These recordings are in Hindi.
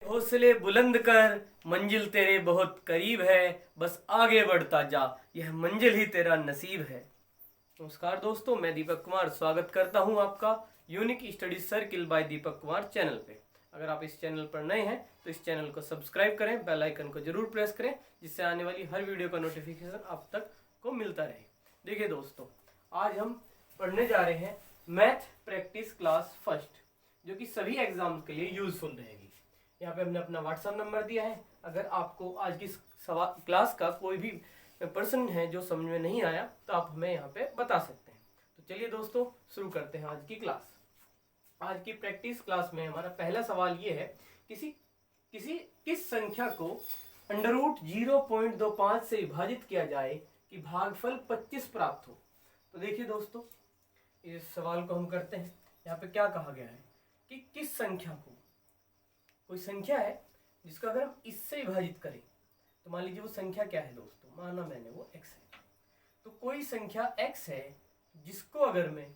हौसले बुलंद कर, मंजिल तेरे बहुत करीब है, बस आगे बढ़ता जा, यह मंजिल ही तेरा नसीब है। नमस्कार दोस्तों, मैं दीपक कुमार स्वागत करता हूं आपका unique study circle bye Deepak Kumar channel पे। अगर आप इस चैनल पर नए हैं तो इस चैनल को सब्सक्राइब करें, बेल आइकन को जरूर प्रेस करें, जिससे आने वाली हर वीडियो का नोटिफिकेशन आप तक को मिलता रहे। देखिए दोस्तों, आज हम पढ़ने जा रहे हैं मैथ प्रैक्टिस क्लास फर्स्ट, जो कि सभी एग्जाम के लिए यूजफुल रहेगी। यहाँ पे हमने अपना व्हाट्सएप नंबर दिया है। अगर आपको आज की क्लास का कोई भी प्रश्न है जो समझ में नहीं आया तो आप हमें यहाँ पे बता सकते हैं। तो चलिए दोस्तों, शुरू करते हैं आज की क्लास। आज की प्रैक्टिस क्लास में हमारा पहला सवाल ये है, किस संख्या को अंडर रूट 0.25 से विभाजित किया जाए कि भागफल 25 प्राप्त हो। तो देखिए दोस्तों, इस सवाल को हम करते हैं। यहाँ पे क्या कहा गया है कि किस संख्या को, कोई संख्या है जिसका अगर हम इससे विभाजित करें तो मान लीजिए वो संख्या क्या है दोस्तों, माना मैंने वो x है। तो कोई संख्या x है जिसको अगर मैं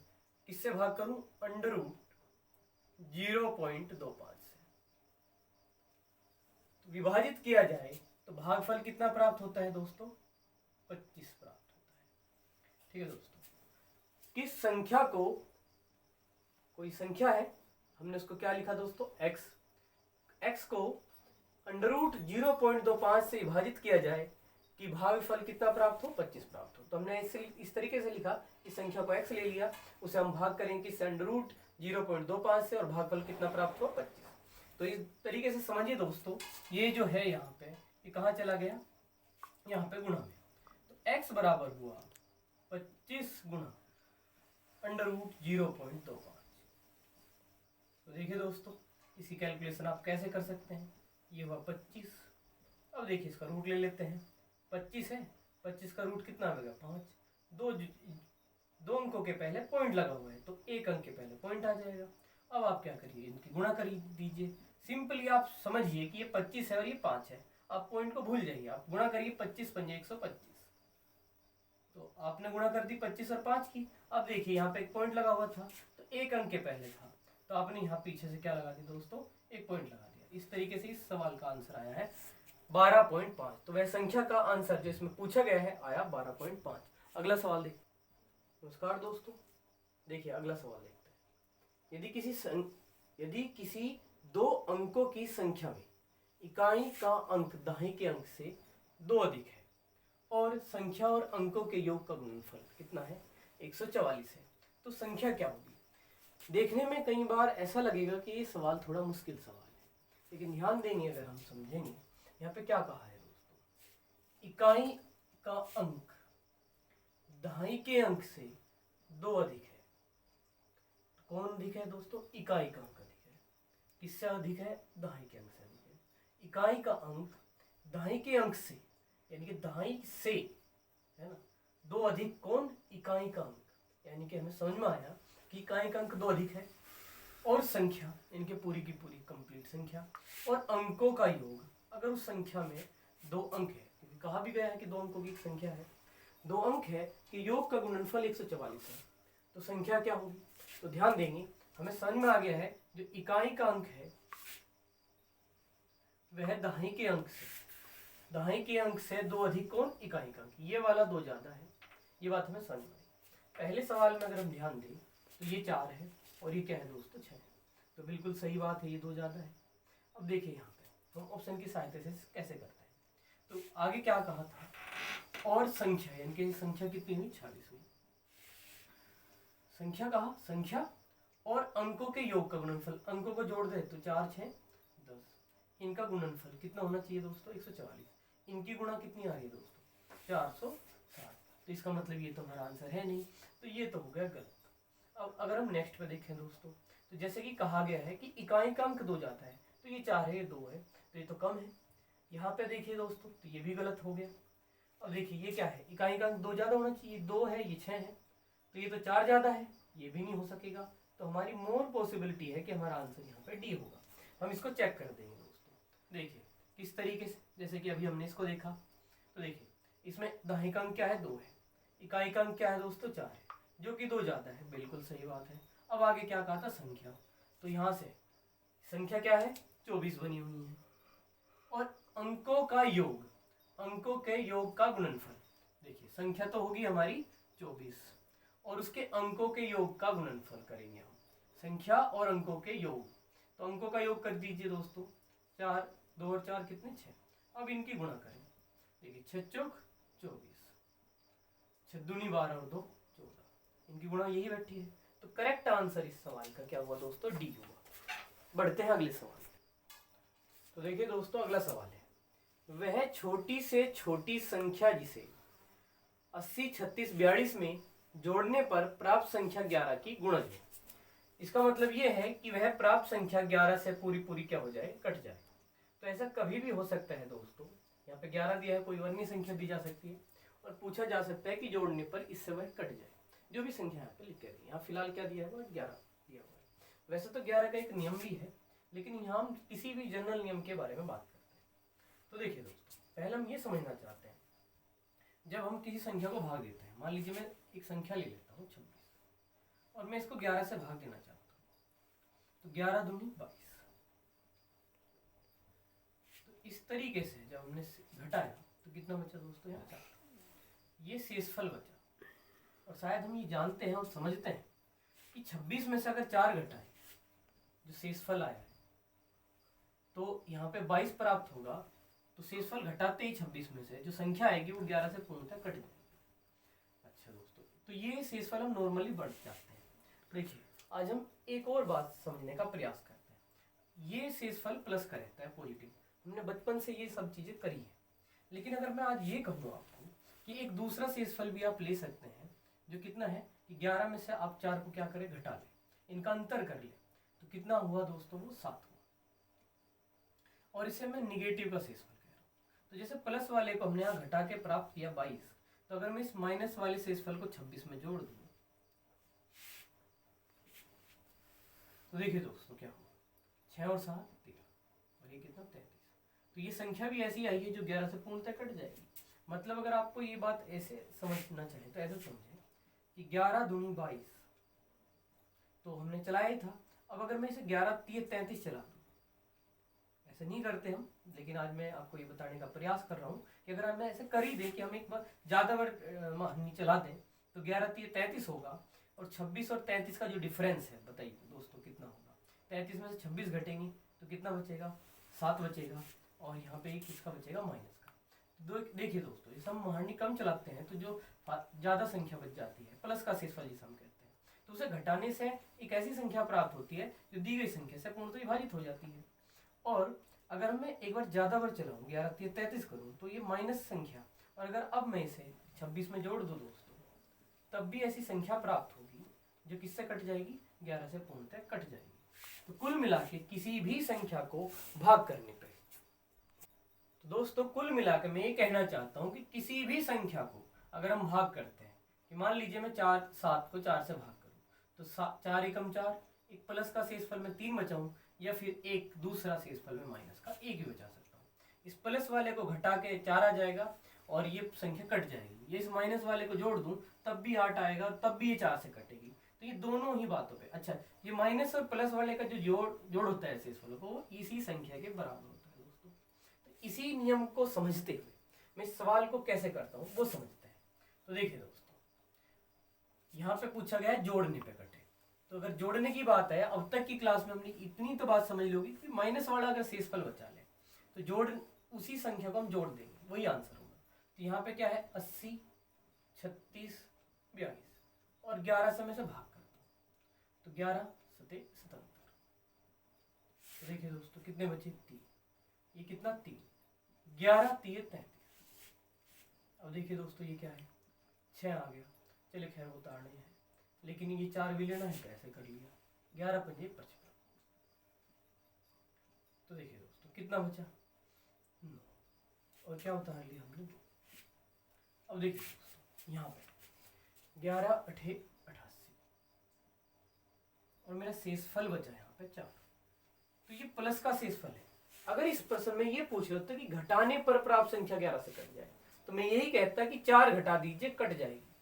किससे भाग करूं, अंडर रूट 0.25 से तो विभाजित किया जाए तो भागफल कितना प्राप्त होता है दोस्तों, 25 प्राप्त होता है। ठीक है दोस्तों, किस संख्या को, कोई संख्या है, हमने उसको क्या लिखा दोस्तों, x को अंडर रूट 0.25 से विभाजित किया जाए कि भागफल कितना प्राप्त हो, 25 प्राप्त हो। तो हमने इस तरीके से लिखा, इस संख्या को x ले लिया, उसे हम भाग करेंगे किससे, अंडर रूट 0.25 से, और भागफल कितना प्राप्त हुआ, 25। तो इस तरीके से समझिए दोस्तों, ये जो है यहाँ पे, ये कहाँ चला गया, यहाँ पे गुणा में। तो x बराबर हुआ 25 गुणा अंडर रूट 0.25। तो देखिए दोस्तों, इसी कैलकुलेशन आप कैसे कर सकते हैं। ये हुआ 25। अब देखिए इसका रूट ले लेते हैं। 25 है, 25 का रूट कितना आएगा, 5। दो अंकों के पहले पॉइंट लगा हुआ है तो एक अंक के पहले पॉइंट आ जाएगा। अब आप क्या करिए, इनकी गुणा कर दीजिए। सिंपली आप समझिए कि ये 25 है और ये 5 है। आप पॉइंट को भूल जाइए, आप गुणा करिए, 25 पंजे 125। तो आपने गुणा कर दी 25 और 5 की। अब देखिए यहाँ पे एक पॉइंट लगा हुआ था तो एक अंक के पहले था, तो आपने यहाँ पीछे से क्या लगा दिया दोस्तों, एक पॉइंट लगा दिया। इस तरीके से इस सवाल का आंसर आया है 12.5। तो वह संख्या का आंसर जो इसमें पूछा गया है आया 12.5। अगला सवाल देखिए। नमस्कार दोस्तों, देखिए अगला सवाल देखते हैं। यदि किसी दो अंकों की संख्या में इकाई का अंक दाहिने के अंक से 2 अधिक है और संख्या और अंकों के योग का गुणनफल कितना है, 144 है, तो संख्या क्या होगी। देखने में कई बार ऐसा लगेगा कि ये सवाल थोड़ा मुश्किल सवाल है, लेकिन ध्यान देंगे अगर हम समझेंगे। यहाँ पे क्या कहा है दोस्तों, इकाई का अंक दाहिने के अंक से 2 अधिक है। कौन अधिक है दोस्तों, इकाई का अंक अधिक है। किससे अधिक है, दाहिने के अंक से अधिक है। इकाई का अंक दाहिने के अंक से, यानी कि दाहिने से, है ना, 2 अधिक कौन, इकाई का अंक। यानी कि हमें समझ में आया कि इकाई का अंक 2 अधिक है और संख्या, इनके पूरी की पूरी कंप्लीट संख्या और अंकों का योग, अगर उस संख्या में 2 अंक है, क्योंकि कहा भी गया है कि 2 अंकों की एक संख्या है, 2 अंक है कि योग का गुणनफल 144 है, तो संख्या क्या होगी। तो ध्यान देंगे, हमें समझ में आ गया है जो इकाई का अंक है वह दाहिने के अंक से 2 अधिक कौन, इकाई का अंक। ये वाला 2 ज्यादा है, ये बात हमें समझ में आई। पहले सवाल में अगर हम ध्यान दें तो ये 4 है और ये क्या है दोस्तों, 6। तो बिल्कुल सही बात है, ये 2 ज्यादा है। अब देखिए यहाँ पे हम ऑप्शन की सहायता से कैसे करते हैं। तो आगे क्या कहा था, और संख्या, यानी कि संख्या कितनी हुई, 46 हुई। संख्या कहा, संख्या और अंकों के योग का गुणनफल, अंकों को जोड़ दे तो 4 6 10, इनका गुणनफल कितना होना चाहिए दोस्तों, 144। इनकी गुणा कितनी आ रही है दोस्तों, 460। तो इसका मतलब ये तो हमारा आंसर है नहीं, तो ये तो हो गया गलत। अब अगर हम नेक्स्ट पे देखें दोस्तों, तो जैसे कि कहा गया है कि इकाई का अंक 2 जाता है, तो ये 4 है, ये 2 है, तो ये तो कम है। यहाँ पे देखिए दोस्तों, तो ये भी गलत हो गया। अब देखिए ये क्या है, इकाई का अंक 2 ज्यादा होना चाहिए, 2 है, ये 6 है, तो ये तो 4 ज्यादा है, ये भी नहीं हो सकेगा। तो हमारी मोर पॉसिबिलिटी है कि हमारा आंसर यहाँ पे डी होगा। हम इसको चेक कर देंगे दोस्तों। देखिए किस तरीके से, जैसे कि अभी हमने इसको देखा, तो देखिए इसमें दाहिने का अंक क्या है, 2 है, इकाई का अंक क्या है दोस्तों, 4 है, जो कि 2 ज्यादा है, बिल्कुल सही बात है। अब आगे क्या कहा था, संख्या। तो यहाँ से संख्या क्या है, 24 बनी हुई है। और अंकों का योग, अंकों के योग का गुणनफल, देखिए संख्या तो होगी हमारी 24 और उसके अंकों के योग का गुणनफल करेंगे हम, संख्या और अंकों के योग। तो अंकों का योग कर दीजिए दोस्तों, 4, 2 और 4 कितने 6। अब इनकी गुणा करें, देखिए 6 चौक 24, 6 दूनी 12 और 2 14, इनकी गुणा यही बैठी है। तो करेक्ट आंसर इस सवाल का क्या हुआ दोस्तों, डी हुआ। बढ़ते हैं अगले सवाल। तो देखिए दोस्तों अगला सवाल है, वह छोटी से छोटी संख्या जिसे 80, 36, 42 में जोड़ने पर प्राप्त संख्या 11 की गुणज है। इसका मतलब यह है कि वह प्राप्त संख्या 11 से पूरी पूरी क्या हो जाए, कट जाए। तो ऐसा कभी भी हो सकता है दोस्तों, यहाँ पे 11 दिया है, कोई अन्य संख्या दी जा सकती है और पूछा जा सकता है कि जोड़ने पर इससे वह कट जाए। जो भी संख्या यहाँ पे लिख के दी, यहाँ फिलहाल क्या दिया है, 11 दिया हुआ है। वैसे तो 11 का एक नियम भी है, लेकिन यहाँ हम किसी भी जनरल नियम के बारे में बात करते हैं। तो देखिए दोस्तों, पहले हम ये समझना चाहते हैं, जब हम किसी संख्या को भाग देते हैं, मान लीजिए मैं एक संख्या ले लेता हूँ 26 और मैं इसको 11 से भाग देना चाहता हूँ, तो 11 दूनी 22। तो इस तरीके से जब हमने घटाया तो कितना बचा दोस्तों, यहाँ 4। ये शेषफल बचा। और शायद हम ये जानते हैं और समझते हैं कि 26 में से अगर 4 घटाए जो शेषफल आया है, तो यहाँ पे 22 प्राप्त होगा। तो शेषफल घटाते ही 26 में से जो संख्या आएगी वो 11 से पूर्णतः कट जाएगी। अच्छा दोस्तों, तो ये शेषफल हम नॉर्मली बढ़ जाते हैं। देखिए आज हम एक और बात समझने का प्रयास करते हैं। ये शेषफल प्लस का रहता है, पॉजिटिव, हमने बचपन से ये सब चीजें करी है। लेकिन अगर मैं आज ये कहूँ आपको कि एक दूसरा शेषफल भी आप ले सकते हैं, जो कितना है कि 11 में से आप 4 को क्या करें, घटा लें, इनका अंतर कर ले, तो कितना हुआ दोस्तों, वो 7 हुआ। और इसे मैं निगेटिव का शेषफल कह रहा हूँ। तो जैसे प्लस वाले को हमने यहाँ घटा के प्राप्त किया 22, तो अगर मैं इस माइनस वाले शेषफल को 26 में जोड़ दूं, तो देखिए दोस्तों क्या हुआ, 6 और 7 13 और ये कितना 33। तो ये संख्या भी ऐसी आई है जो 11 से पूर्णतः कट जाएगी। मतलब अगर आपको ये बात ऐसे समझना चाहे तो ऐसे समझे कि 11 दूनी 22, तो हमने चलाया ही था। अब अगर मैं इसे 11 3 33 चला दूं, ऐसे नहीं करते हम, लेकिन आज मैं आपको ये बताने का प्रयास कर रहा हूँ कि अगर हम ऐसे कर ही दें कि हम एक बार ज़्यादा बार चला दें, तो 11 3 33 होगा। और 26 और 33 का जो डिफरेंस है, बताइए दोस्तों कितना होगा। 33 में से 26 घटेंगी तो कितना बचेगा, 7 बचेगा। और यहाँ पे एक किसका बचेगा, माइनस का। तो देखिए दोस्तों, जैसे हम महारणी कम चलाते हैं तो जो ज़्यादा संख्या बच जाती है, प्लस का शेषफल जिसे हम कहते हैं, तो उसे घटाने से एक ऐसी संख्या प्राप्त होती है जो दी गई संख्या से पूर्णतः विभाजित हो जाती है। और अगर मैं एक बार ज़्यादा बार चलाऊँ, 11 3 33 करूँ, तो ये माइनस संख्या, और अगर अब मैं इसे 26 में जोड़ दूँ दोस्तों, तब भी ऐसी संख्या प्राप्त होगी जो किससे कट जाएगी, 11 से पूर्णतः कट जाएगी। तो कुल मिला के किसी भी संख्या को भाग करने पर, तो दोस्तों कुल मिला के मैं ये कहना चाहता हूँ कि किसी भी संख्या को अगर हम भाग करते हैं, कि मान लीजिए मैं 7 को 4 से भाग करूँ, तो 4 एकम 4, एक प्लस का शेषफल में 3 बचाऊँ, या फिर एक दूसरा शेषफल में माइनस का 1 ही बचा सकता हूँ। इस प्लस वाले को घटा के 4 आ जाएगा और ये संख्या कट जाएगी। ये इस माइनस वाले को जोड़ दूं तब भी 8 आएगा और तब भी ये 4 से कटेगी। तो ये दोनों ही बातों पे, अच्छा ये माइनस और प्लस वाले का जो जोड़ होता है शेषफलों को, वो इसी संख्या के बराबर होता है दोस्तों। तो इसी नियम को समझते हुए मैं इस सवाल को कैसे करता हूँ वो समझते हैं। तो देखिए दोस्तों, यहाँ पे पूछा गया है जोड़ने पे कटे। तो अगर जोड़ने की बात है, अब तक की क्लास में हमने इतनी तो बात समझ लोगी कि माइनस वाला अगर शेषफल बचा ले तो जोड़ उसी संख्या को हम जोड़ देंगे, वही आंसर होगा। तो यहाँ पे क्या है, 80 36 42 और 11 से मैं से भाग करता हूँ, तो 11 7 77। तो देखिए दोस्तों कितने बचे, 3। ये कितना 3, 11 3 33। अब देखिए दोस्तों ये क्या है, 6 आ गया। चलिए खैर वो उतारने है, लेकिन ये 4 भी लेना है तो ऐसे कर लिया, 11 5 55। तो देखिए दोस्तों कितना बचा, 9, और क्या उतार लिया हमने, 2। अब देखिए यहाँ पे 11 8 88 और मेरा शेषफल बचा यहाँ पे 4। तो ये प्लस का शेषफल है। अगर इस प्रश्न में ये पूछ होता कि घटाने पर प्राप्त संख्या 11 से कट जाए, तो मैं यही कहता कि 4 घटा दीजिए, कट जाएगी,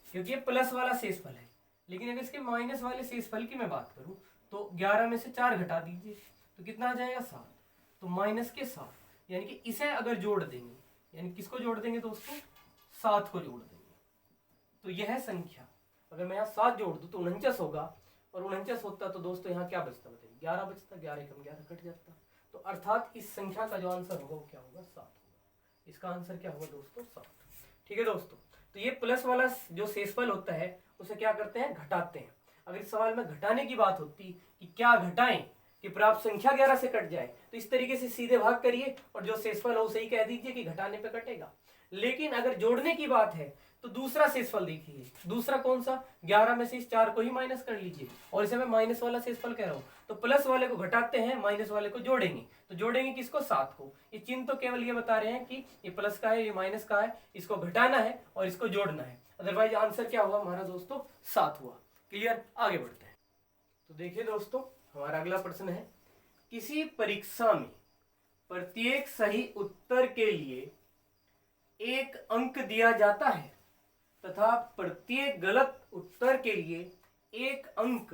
क्योंकि ये प्लस वाला शेषफल है। लेकिन अगर इसके माइनस वाले शेषफल की मैं बात करूं तो 11 में से 4 घटा दीजिए, तो कितना आ जाएगा 7, तो माइनस के 7, यानी कि इसे अगर जोड़ देंगे, यानी किसको जोड़ देंगे दोस्तों, 7 को जोड़ देंगे, तो यह संख्या अगर मैं यहाँ 7 जोड़ दूं तो 49 होगा, और 49 होता तो दोस्तों यहाँ क्या बचता, बताइए 11 बचता, 11 कम 11 कट जाता, तो अर्थात इस संख्या का जो आंसर होगा वो क्या होगा, 7 होगा। इसका आंसर क्या होगा दोस्तों, 7। ठीक है दोस्तों, तो ये प्लस वाला जो शेषफल होता है उसे क्या करते हैं, घटाते हैं। अगर इस सवाल में घटाने की बात होती कि क्या घटाएं कि प्राप्त संख्या 11 से कट जाए, तो इस तरीके से सीधे भाग करिए और जो शेषफल हो उसे ही कह दीजिए कि घटाने पे कटेगा। लेकिन अगर जोड़ने की बात है तो दूसरा शेषफल देखिए, दूसरा कौन सा, 11 में से इस 4 को ही माइनस कर लीजिए, और इसे मैं माइनस वाला शेषफल कह रहा हूं, तो प्लस वाले को घटाते हैं, माइनस वाले को जोड़ेंगे, तो जोड़ेंगे किसको, 7 को। ये चिन्ह तो केवल ये बता रहे हैं कि ये प्लस का है, ये माइनस का है, इसको घटाना है और इसको जोड़ना है, अदरवाइज आंसर क्या हुआ हमारा दोस्तों, 7 हुआ। क्लियर, आगे बढ़ते हैं। तो देखिए दोस्तों, हमारा अगला प्रश्न है, किसी परीक्षा में प्रत्येक सही उत्तर के लिए 1 अंक दिया जाता है तथा प्रत्येक गलत उत्तर के लिए 1 अंक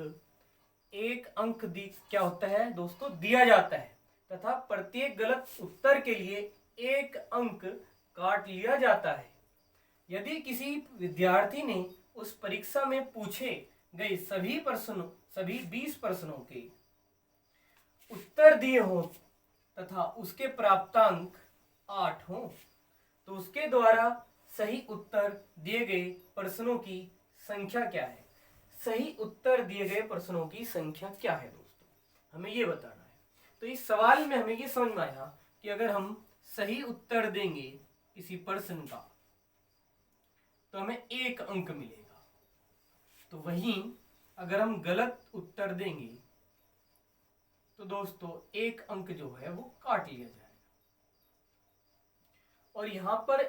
क्या होता है दोस्तों, दिया जाता है, तथा प्रत्येक गलत उत्तर के लिए 1 अंक काट लिया जाता है। यदि किसी विद्यार्थी ने उस परीक्षा में पूछे गए सभी 20 प्रश्नों के उत्तर दिए हों तथा उसके प्राप्तांक 8 हों, तो उसके द्वारा सही उत्तर दिए गए प्रश्नों की संख्या क्या है। सही उत्तर दिए गए प्रश्नों की संख्या क्या है दोस्तों, हमें ये बताना है। तो इस सवाल में हमें ये समझ में आया कि अगर हम सही उत्तर देंगे किसी प्रश्न का तो हमें 1 अंक मिलेगा, तो वहीं अगर हम गलत उत्तर देंगे तो दोस्तों 1 अंक जो है वो काट लिया जाएगा। और यहां पर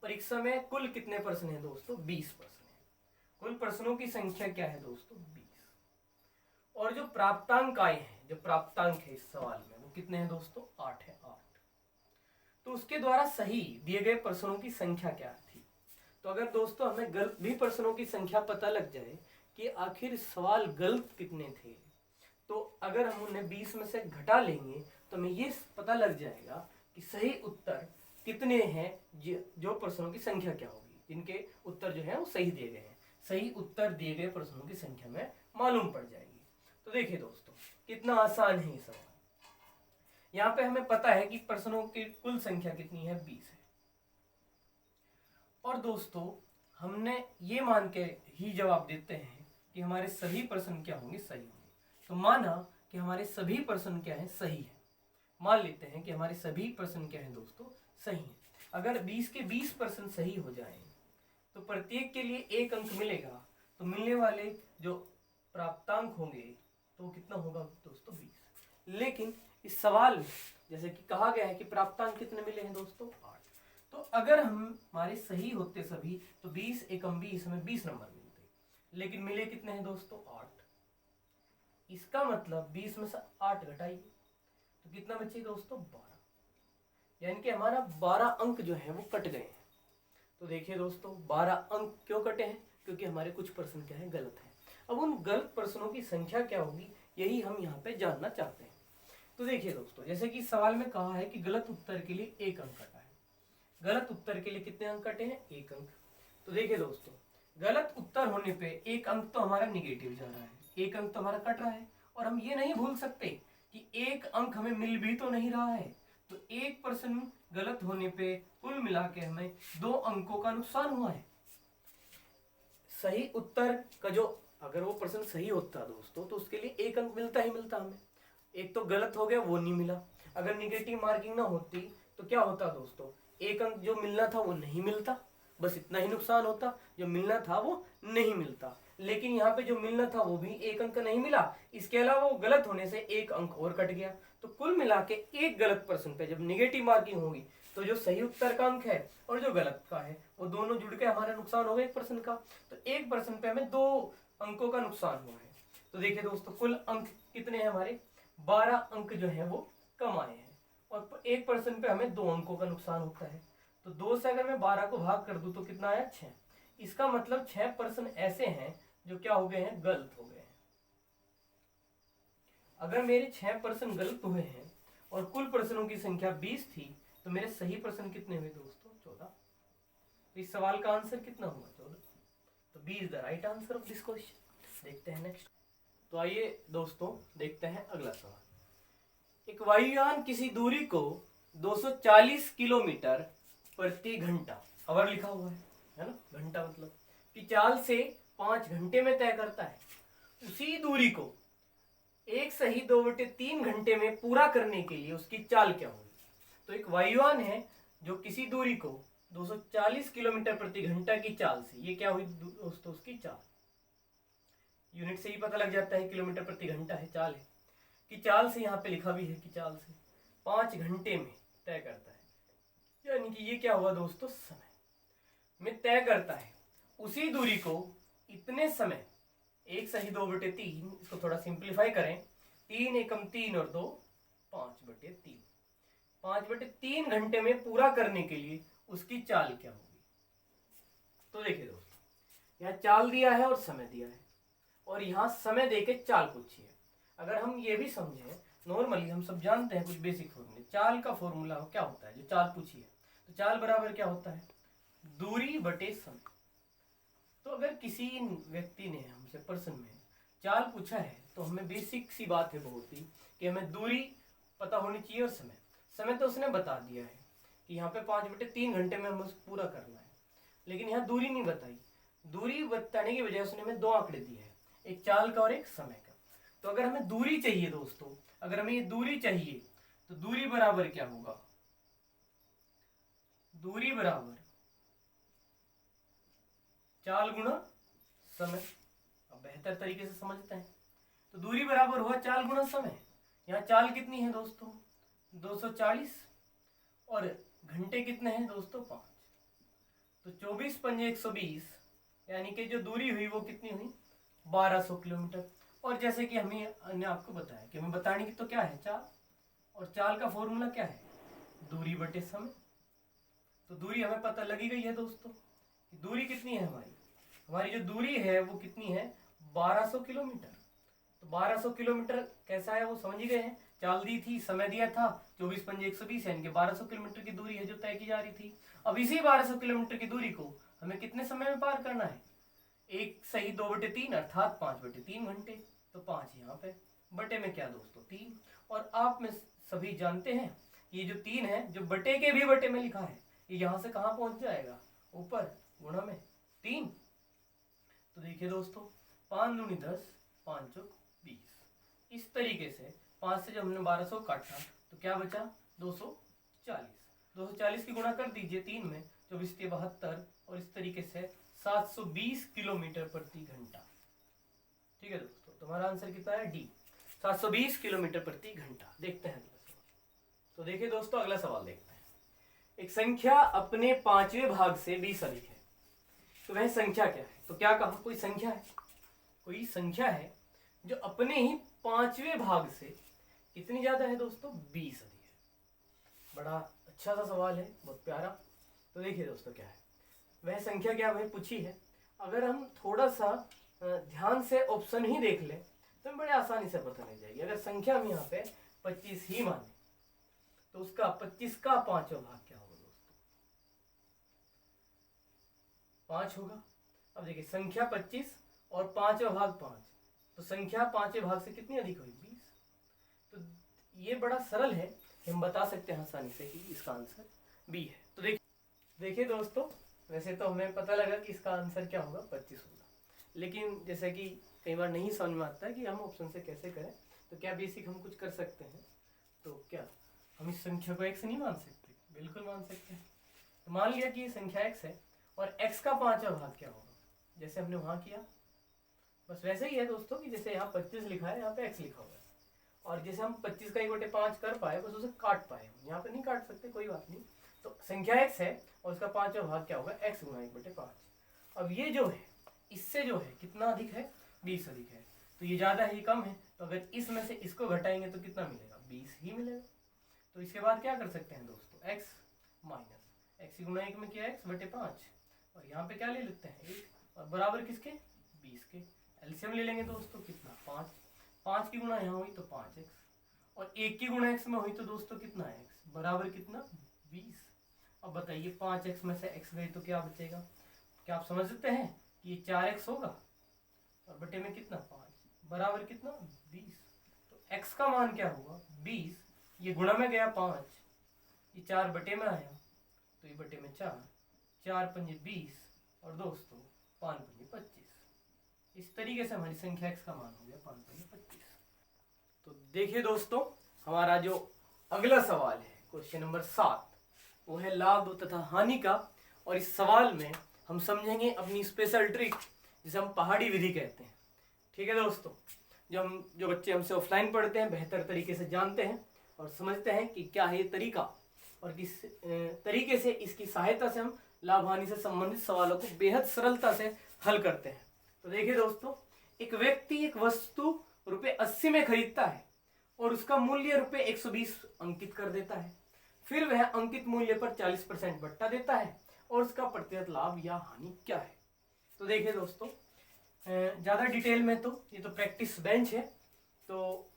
परीक्षा में कुल कितने प्रश्न हैं दोस्तों, 20 प्रश्न हैं। कुल प्रश्नों की संख्या क्या है दोस्तों, 20। और जो प्राप्तांक आए हैं, जो प्राप्तांक है इस सवाल में वो कितने हैं दोस्तों, 8 है, 8। तो उसके द्वारा सही दिए गए प्रश्नों की संख्या क्या थी। तो अगर दोस्तों हमें गलत भी प्रश्नों की संख्या पता लग जाए कि आखिर सवाल गलत कितने थे, तो अगर हम उन्हें 20 में से घटा लेंगे तो हमें ये पता लग जाएगा कि सही उत्तर कितने हैं, जो प्रश्नों की संख्या क्या होगी, जिनके उत्तर जो है वो सही दिए गए हैं। सही उत्तर दिए गए प्रश्नों की संख्या में मालूम पड़ जाएगी। तो देखिए दोस्तों, कितना आसान है ये सवाल। यहाँ पे हमें पता है कि प्रश्नों की कुल संख्या कितनी है, 20 है। और दोस्तों हमने ये मान के ही जवाब देते हैं कि हमारे सभी प्रश्न क्या होंगे, सही होंगे। तो माना कि हमारे सभी प्रश्न क्या है, सही है। मान लेते हैं कि हमारे सभी प्रश्न क्या है दोस्तों, सही है। अगर 20 के 20 प्रश्न सही हो जाएं तो प्रत्येक के लिए 1 अंक मिलेगा, तो मिलने वाले जो प्राप्तांक होंगे तो वो कितना होगा दोस्तों, 20। लेकिन इस सवाल में जैसे कि कहा गया है कि प्राप्तांक कितने मिले हैं दोस्तों, 8। तो अगर हम हमारे सही होते सभी तो 20 एकम 20 हमें 20 नंबर मिलते, लेकिन मिले कितने हैं दोस्तों, 8। इसका मतलब 20 में से 8 घटाइए तो कितना बचे दोस्तों, 12। यानी कि हमारा 12 अंक जो है वो कट गए हैं। तो देखिए दोस्तों 12 अंक क्यों कटे हैं, क्योंकि हमारे कुछ प्रश्न क्या है, गलत है। अब उन गलत प्रश्नों की संख्या क्या होगी यही हम यहाँ पे जानना चाहते हैं। तो देखिए दोस्तों, जैसे कि सवाल में कहा है कि गलत उत्तर के लिए 1 अंक कटा है। गलत उत्तर के लिए कितने अंक कटे हैं, 1 अंक। तो देखिए दोस्तों, गलत उत्तर होने पे 1 अंक तो हमारा निगेटिव जा रहा है, 1 अंक तो हमारा कट रहा है। और हम ये नहीं भूल सकते कि 1 अंक हमें मिल भी तो नहीं रहा है, तो 1 प्रश्न गलत होने पे कुल मिला के हमें 2 अंकों का नुकसान हुआ है। सही उत्तर का जो अगर वो प्रश्न सही होता दोस्तों तो उसके लिए 1 अंक मिलता ही मिलता हमें। एक तो गलत हो गया, वो नहीं मिला। अगर निगेटिव मार्किंग ना होती तो क्या होता दोस्तों, 1 अंक जो मिलना था वो नहीं मिलता, बस इतना ही नुकसान होता, जो मिलना था वो नहीं मिलता। लेकिन यहाँ पे जो मिलना था वो भी 1 अंक नहीं मिला, इसके अलावा वो गलत होने से 1 अंक और कट गया। तो कुल मिला के एक गलत प्रश्न पे जब निगेटिव मार्किंग होगी तो जो सही उत्तर का अंक है और जो गलत का है वो दोनों जुड़ के हमारा नुकसान होगा 1 प्रश्न का। तो 1 प्रश्न पे हमें 2 अंकों का नुकसान हुआ है। तो देखिए दोस्तों, कुल अंक कितने हैं हमारे, 12 अंक जो है वो कम आए हैं, और 1 प्रश्न पे हमें 2 अंकों का नुकसान होता है। तो 2 से अगर मैं 12 को भाग कर दूं तो कितना आया, 6। इसका मतलब 6 प्रश्न ऐसे हैं जो क्या हो गए हैं, गलत हो गए हैं। अगर मेरे 6 प्रश्न गलत हुए हैं और कुल प्रश्नों की संख्या 20 थी तो मेरे सही प्रश्न कितने हुए दोस्तों? 14। तो इस सवाल का आंसर कितना होगा? 14। तो B is the right answer of this question. देखते हैं नेक्स्ट। तो आइए दोस्तों देखते हैं अगला सवाल। एक वायुयान किसी दूरी को 240 किलोमीटर प्रति घंटा, आवर लिखा हुआ है ना, घंटा मतलब, की चाल से 5 घंटे में तय करता है। उसी दूरी को 1 सही 2/3 घंटे में पूरा करने के लिए उसकी चाल क्या होगी? तो एक वायुयान है जो किसी दूरी को 240 किलोमीटर प्रति घंटा की चाल से, ये क्या हुई दोस्तों? उसकी चाल, यूनिट से ही पता लग जाता है, किलोमीटर प्रति घंटा है, चाल है, कि चाल से, यहाँ पे लिखा भी है कि चाल से 5 घंटे में तय करता है। यानी कि ये क्या हुआ दोस्तों? समय में तय करता है। उसी दूरी को इतने समय, 1 सही 2/3, इसको थोड़ा सिंप्लीफाई करें, 3 एकम 3 और 2 5/3, 5/3 घंटे में पूरा करने के लिए उसकी चाल क्या होगी? तो देखिए दोस्तों, यहाँ चाल दिया है और समय दिया है, और यहाँ समय देके चाल पूछी है। अगर हम ये भी समझें, नॉर्मली हम सब जानते हैं कुछ बेसिक फॉर्मूले, चाल का फॉर्मूला क्या होता है जो चाल पूछी है, तो चाल बराबर क्या होता है? दूरी बटे समय। तो अगर किसी व्यक्ति ने हमसे प्रश्न में चाल पूछा है तो हमें बेसिक सी बात है बहुत ही, कि हमें दूरी पता होनी चाहिए और समय। समय तो उसने बता दिया है कि यहाँ पे 5/3 घंटे में हमें पूरा करना है, लेकिन यहाँ दूरी नहीं बताई। दूरी बताने की वजह उसने हमें 2 आंकड़े दिए हैं, एक चाल का और एक समय का। तो अगर हमें दूरी चाहिए दोस्तों, अगर हमें ये दूरी चाहिए, तो दूरी बराबर क्या होगा? दूरी बराबर चाल गुणा समय। अब बेहतर तरीके से समझते हैं, तो दूरी बराबर हुआ चाल गुणा समय। यहाँ चाल कितनी है दोस्तों? 240, और घंटे कितने हैं दोस्तों? 5। तो 24 पंजे 120, यानी कि जो दूरी हुई वो कितनी हुई? 1200 किलोमीटर। और जैसे कि हमने आपको बताया कि हमें बताने की तो क्या है? चाल, और चाल का फॉर्मूला क्या है? दूरी बटे समय। तो दूरी हमें पता लगी गई है दोस्तों, कि दूरी कितनी है हमारी? हमारी जो दूरी है वो कितनी है? 1200 किलोमीटर। तो 1200 किलोमीटर कैसा है वो समझ ही गए हैं। चाल दी थी, समय दिया था 24 पंजे 120, यानी कि 1200 किलोमीटर की दूरी है जो तय की जा रही थी। अब इसी 1200 किलोमीटर की दूरी को हमें कितने समय में पार करना है? 1 सही 2/3 अर्थात 5/3 घंटे। तो 5 यहाँ पे, बटे में क्या दोस्तों? 3। और आप में सभी जानते हैं ये जो 3 है, जो बटे के भी बटे में लिखा है, ये यहाँ से कहाँ पहुंच जाएगा? ऊपर, गुणा में 3। तो देखिए दोस्तों, 5 दूनी 10, 5 चौक 20। इस तरीके से 5 से जब हमने 1200 काटा तो क्या बचा? 240। 240 की गुणा कर दीजिए 3 में, 24 के 72, और इस तरीके से 720 किलोमीटर प्रति घंटा। ठीक है दोस्तों, तुम्हारा आंसर कितना है? डी, 720 किलोमीटर प्रति घंटा। देखते हैं अगला सवाल। तो देखिए दोस्तों, अगला सवाल देखते हैं। एक संख्या अपने 5वें भाग से 20 अधिक है, तो वह संख्या क्या है? तो क्या कहा? कोई संख्या है, कोई संख्या है जो अपने ही 5वें भाग से कितनी ज्यादा है दोस्तों? 20 अधिक है। बड़ा अच्छा सा सवाल है, बहुत प्यारा। तो देखिए दोस्तों, क्या है वह संख्या, क्या वह पूछी है। अगर हम थोड़ा सा ध्यान से ऑप्शन ही देख लें तो बड़े आसानी से पता लग जाएगी। अगर संख्या हम यहाँ पे 25 ही माने तो उसका 25 का 5वां भाग क्या होगा दोस्तों? 5 होगा। अब देखिए, संख्या 25 और 5वां भाग 5, तो संख्या 5वें भाग से कितनी अधिक हुई? 20। तो ये बड़ा सरल है, हम बता सकते हैं आसानी से कि इसका आंसर बी है। तो देखिए दोस्तों, वैसे तो हमें पता लगा कि इसका आंसर क्या होगा? 25 होगा, लेकिन जैसे कि कई बार नहीं समझ में आता है कि हम ऑप्शन से कैसे करें, तो क्या बेसिक हम कुछ कर सकते हैं। तो क्या हम इस संख्या को x नहीं मान सकते? बिल्कुल मान सकते हैं। तो मान लिया कि ये संख्या x है, और x का 5वां भाग क्या होगा? जैसे हमने वहां किया, बस वैसे ही है दोस्तों, कि जैसे यहाँ 25 लिखा है, यहाँ पे x लिखा हुआ है, और जैसे हम 25 का 1/5 कर पाए, बस उसे काट पाए। यहाँ पे नहीं काट सकते, कोई बात नहीं। तो संख्या x है और उसका 5वां भाग क्या होगा? x गुणा 1/5। अब ये जो है, इससे जो है कितना अधिक है? 20 अधिक है। तो ये ज्यादा है, ये कम है, तो अगर इसमें से इसको घटाएंगे तो कितना मिलेगा? 20 ही मिलेगा। तो इसके बाद क्या कर सकते हैं दोस्तों? x माइनस x गुणा 1 में किया x/5, और यहाँ पे क्या ले लेते हैं? 1, और बराबर किसके? 20 के। एलसीएम ले लेंगे दोस्तों, कितना? 5। 5 की गुणा यहाँ हुई तो 5x, और 1 की गुणा x में हुई तो दोस्तों कितना x बराबर कितना 20। अब बताइए 5x में से x गई तो क्या बचेगा? क्या आप समझ सकते हैं कि ये 4x होगा और बटे में कितना 5 बराबर कितना 20। तो x का मान क्या होगा 20, ये गुणा में गया 5, ये 4 बटे में आया तो ये बटे में 4, 4 पंजे 20 और दोस्तों 5 पंजे 25। इस तरीके से हमारी संख्या x का मान हो गया 5 पंजे 25। तो देखिए दोस्तों, हमारा जो अगला सवाल है क्वेश्चन नंबर 7, वो है लाभ तथा हानि का। और इस सवाल में हम समझेंगे अपनी स्पेशल ट्रिक जिसे हम पहाड़ी विधि कहते हैं। ठीक है दोस्तों, जो बच्चे हमसे ऑफलाइन पढ़ते हैं बेहतर तरीके से जानते हैं और समझते हैं कि क्या है ये तरीका और किस तरीके से इसकी सहायता से हम लाभ हानि से संबंधित सवालों को बेहद सरलता से हल करते हैं। तो देखिए दोस्तों, एक व्यक्ति एक वस्तु ₹80 में खरीदता है और उसका मूल्य ₹120 अंकित कर देता है। फिर वह अंकित मूल्य पर 40% बट्टा देता है और उसका प्रतिशत लाभ या हानि क्या है? तो देखिए दोस्तों, ज़्यादा डिटेल में तो ये तो प्रैक्टिस बेंच है, तो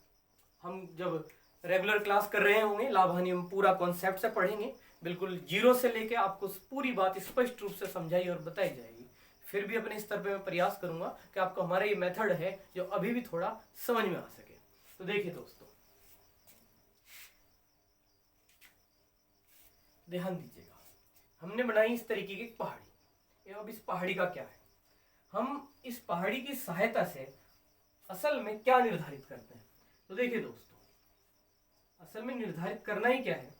हम जब रेगुलर क्लास कर रहे होंगे लाभ हानि हम पूरा कॉन्सेप्ट से पढ़ेंगे, बिल्कुल जीरो से लेके आपको पूरी बात स्पष्ट रूप से समझाई और बताई जाएगी। फिर भी अपने स्तर पे मैं प्रयास करूंगा कि आपको हमारा ये मेथड है जो अभी भी थोड़ा समझ में आ सके। तो देखिए दोस्तों, ध्यान दीजिएगा, हमने बनाई इस तरीके की पहाड़ी। अब इस पहाड़ी का क्या है, हम इस पहाड़ी की सहायता से असल में क्या निर्धारित करते हैं? तो देखिए दोस्तों, असल में निर्धारित करना ही क्या है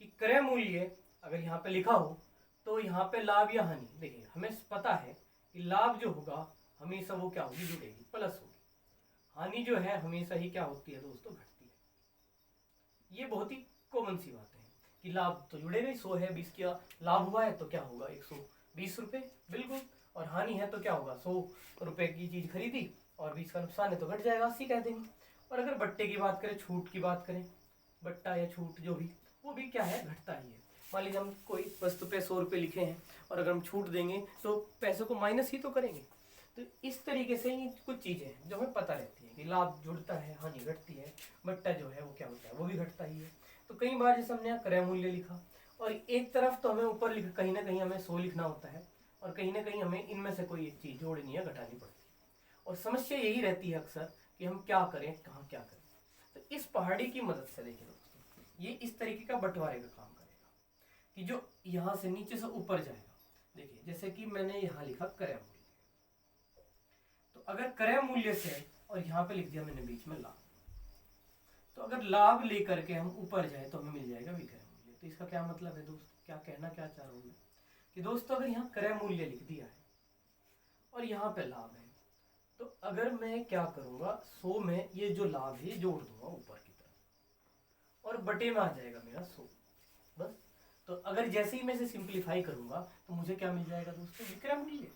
कि क्रय मूल्य अगर यहाँ पे लिखा हो तो यहाँ पे लाभ या हानि, देखिए हमें पता है कि लाभ जो होगा हमेशा वो क्या होगी जुड़ेगी, प्लस होगी। हानि जो है हमेशा ही क्या होती है दोस्तों, घटती है। ये बहुत ही कॉमन सी बात है कि लाभ तो जुड़ेगा ही, 100 है 20 का लाभ हुआ है तो क्या होगा 120 रुपये, बिल्कुल। और हानि है तो क्या होगा, 100 रुपये की चीज खरीदी और 20 का नुकसान है तो घट जाएगा, 80 कह देंगे। और अगर बट्टे की बात करें, छूट की बात करें, बट्टा या छूट जो भी, वो भी क्या है, घटता ही है। मान लीजिए हम कोई वस्तु पे 100 रुपये लिखे हैं और अगर हम छूट देंगे तो पैसों को माइनस ही तो करेंगे। तो इस तरीके से ये कुछ चीज़ें हैं जो हमें पता रहती है कि लाभ जुड़ता है, हानि घटती है, बट्टा जो है वो क्या होता है, वो भी घटता ही है। तो कई बार जैसे हमने यहाँ क्रय मूल्य लिखा और एक तरफ तो हमें ऊपर लिखा, कहीं ना कहीं हमें 100 लिखना होता है और कहीं ना कहीं हमें इनमें से कोई एक चीज़ जोड़नी है, घटानी पड़ती है। और समस्या यही रहती है अक्सर कि हम क्या करें, कहाँ क्या करें। तो इस पहाड़ी की मदद से देखिए दोस्तों, ये इस तरीके का बंटवारे का काम करेगा कि जो यहाँ से नीचे से ऊपर जाएगा। देखिए जैसे कि मैंने यहाँ लिखा क्रय मूल्य, तो अगर क्रय मूल्य से और यहाँ पे लिख दिया मैंने बीच में लाभ, तो अगर लाभ लेकर के हम ऊपर जाए तो हमें मिल जाएगा विक्रय मूल्य। तो इसका क्या मतलब है दोस्तों, क्या कहना क्या चाह रहा हूँ मैं कि दोस्तों अगर यहाँ क्रय मूल्य लिख दिया है और यहाँ पे लाभ है, तो अगर मैं क्या करूँगा, 100 में ये जो लाभ है जोड़ दूंगा ऊपर की तरफ और बटे में आ जाएगा मेरा 100, बस। तो अगर जैसे ही मैं इसे सिंप्लीफाई करूंगा तो मुझे क्या मिल जाएगा दोस्तों, विक्रय मूल्य,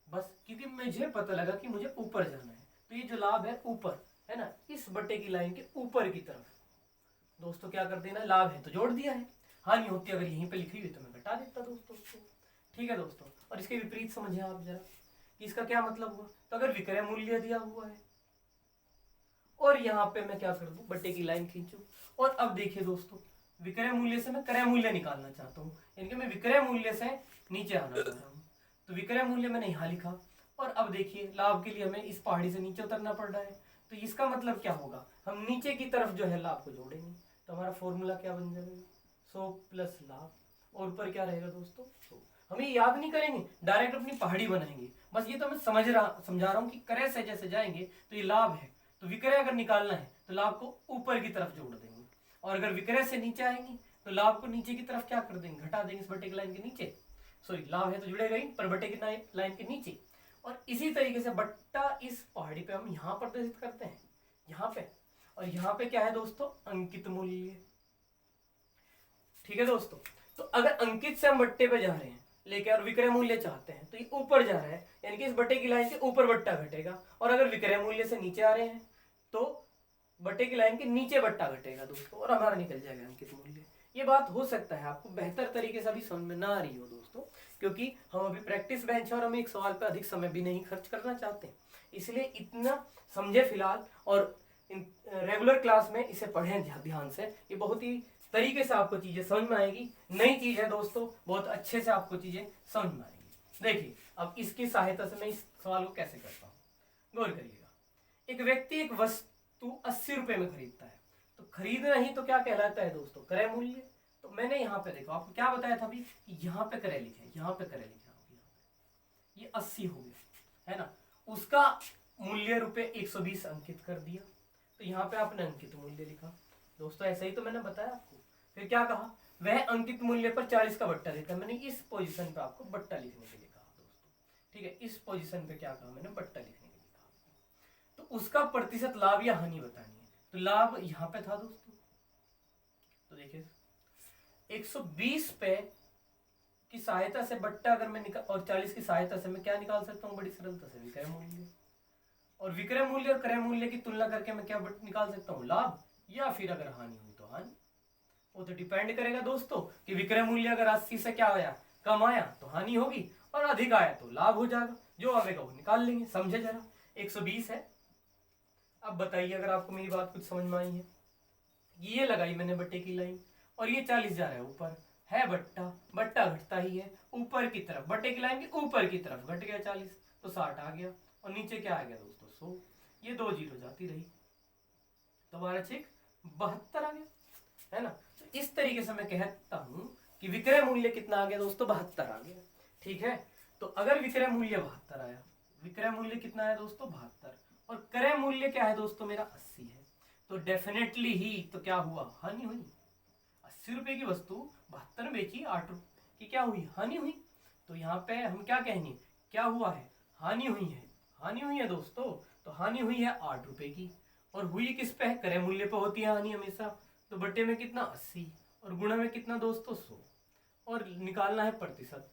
बस। क्योंकि मुझे पता लगा कि मुझे ऊपर जाना है, तो ये जो लाभ है ऊपर है ना, इस बटे की लाइन के ऊपर की तरफ दोस्तों क्या कर देना, लाभ है तो जोड़ दिया है, हानि होती अगर यहीं पे लिखी हुई तो मैं घटा देता दोस्तों उसको। ठीक है दोस्तों, और इसके विपरीत समझे आप जरा कि इसका क्या मतलब हुआ। तो अगर विक्रय मूल्य दिया हुआ है और यहाँ पे मैं क्या कर दूं, बट्टे की लाइन खींचूं, और अब देखिए दोस्तों, विक्रय मूल्य से मैं क्रय मूल्य निकालना चाहता हूँ, यानी कि मैं विक्रय मूल्य से नीचे आना चाह रहा हूँ। तो विक्रय मूल्य मैंने यहाँ लिखा और अब देखिए लाभ के लिए हमें इस पहाड़ी से नीचे उतरना पड़ रहा है। तो इसका मतलब क्या होगा, हम नीचे की तरफ जो है लाभ को जोड़ेंगे, तो हमारा फॉर्मूला क्या बन जाएगा, 100 प्लस लाभ, और ऊपर क्या रहेगा दोस्तों 100। हमें याद नहीं करेंगे, डायरेक्ट अपनी पहाड़ी बनाएंगे, बस ये तो मैं समझा रहा हूँ कि क्रय से जैसे जाएंगे तो ये लाभ है, तो विक्रय अगर निकालना है तो लाभ को ऊपर की तरफ जोड़ देंगे, और अगर विक्रय से नीचे आएंगे तो लाभ को नीचे की तरफ क्या कर देंगे, घटा देंगे इस बटे की लाइन के नीचे। सॉरी, लाभ है तो जुड़ेगा ही पर बटे की लाइन के नीचे। और इसी तरीके से बट्टा इस पहाड़ी पे हम यहाँ प्रदर्शित करते हैं, यहाँ पे, और यहाँ पे क्या है दोस्तों, अंकित मूल्य। ठीक है दोस्तों, तो अगर अंकित से हम बट्टे पे जा रहे हैं लेके और विक्रय मूल्य चाहते हैं तो ये ऊपर जा रहा है, यानी कि इस बट्टे की लाइन के ऊपर बट्टा घटेगा, और अगर विक्रय मूल्य से नीचे आ रहे हैं तो बट्टे की लाइन के नीचे बट्टा घटेगा दोस्तों, और हमारा निकल जाएगा अंकित मूल्य। ये बात हो सकता है आपको बेहतर तरीके से अभी समझ में ना आ रही हो दोस्तों, क्योंकि हम अभी प्रैक्टिस बेंच है और हम एक सवाल पे अधिक समय भी नहीं खर्च करना चाहते, इसलिए इतना समझे फिलहाल, और रेगुलर क्लास में इसे पढ़ें ध्यान से। ये बहुत ही तरीके से आपको चीजें समझ में आएगी, नई चीज है दोस्तों, बहुत अच्छे से आपको चीजें समझ में आएगी। देखिए अब इसकी सहायता से मैं इस सवाल को कैसे करता हूँ, गौर करिएगा। एक व्यक्ति एक वस्तु 80 रुपए में खरीदता है, तो खरीदना ही तो क्या कहलाता है दोस्तों, क्रय मूल्य। तो मैंने यहाँ पे देखो आपको क्या बताया था अभी, यहाँ पे क्रय लिखे, यहाँ पे क्रय लिखा, ये 80 हो गया है ना, उसका मूल्य रुपए 120 अंकित कर दिया, तो यहाँ पे आपने अंकित मूल्य लिखा। दोस्तों ऐसा ही तो मैंने बताया आपको। फिर क्या कहा, वह अंकित मूल्य पर 40 का बट्टा देता है। मैंने इस पोजीशन पे आपको बट्टा लिखने के लिए कहा दोस्तों, ठीक है। इस पोजीशन पे क्या कहा मैंने, बट्टा लिखने के लिए कहा। तो उसका प्रतिशत लाभ या हानि बतानी है, तो लाभ यहाँ पे था दोस्तों। तो देखिए 120 पे की सहायता से बट्टा अगर मैं निकाल, और 40 की सहायता से मैं क्या निकाल सकता हूँ, बड़ी सरलता से विक्रय मूल्य। और विक्रय मूल्य और क्रय मूल्य की तुलना करके मैं क्या निकाल सकता हूँ, लाभ, या फिर अगर हानि हुई तो हानि। वो तो डिपेंड करेगा दोस्तों कि विक्रय मूल्य अगर 80 से क्या आया, कम आया तो हानि होगी, और अधिक आया तो लाभ हो जाएगा। जो आवेगा वो निकाल लेंगे, समझे जरा। 120 है। अब बताइए अगर आपको मेरी बात कुछ समझ में आई है। ये लगाई मैंने बट्टे की लाइन, और ये 40 जा रहा है ऊपर, है बट्टा, बट्टा घटता ही है ऊपर की तरफ, बट्टे की लाइन के ऊपर की तरफ घट गया 40, तो 60 आ गया, और नीचे क्या आ गया दोस्तों, 100। ये 2 जीरो जाती रही, तो 12×6 72 आ गया, है ना। तो इस तरीके से मैं कहता हूं कि विक्रय मूल्य कितना आ गया दोस्तों, 72 आ गया, ठीक है। तो अगर विक्रय मूल्य 72 आया, विक्रय मूल्य कितना है दोस्तों, 72, और क्रय मूल्य क्या है दोस्तों मेरा 80 है, तो डेफिनेटली ही तो क्या हुआ, हानि हुई। 80 रुपए की वस्तु 72 में बेची, 8 रुपए की क्या हुई, हानि हुई। तो यहाँ पे हम क्या कहेंगे, क्या हुआ है, हानि हुई है, हानि हुई है दोस्तों। तो हानि हुई है 8 रुपए की, और हुई किस पे है, क्रय मूल्य पे होती है हानि हमेशा। तो बट्टे में कितना 80, और गुणा में कितना दोस्तों 100, और निकालना है प्रतिशत।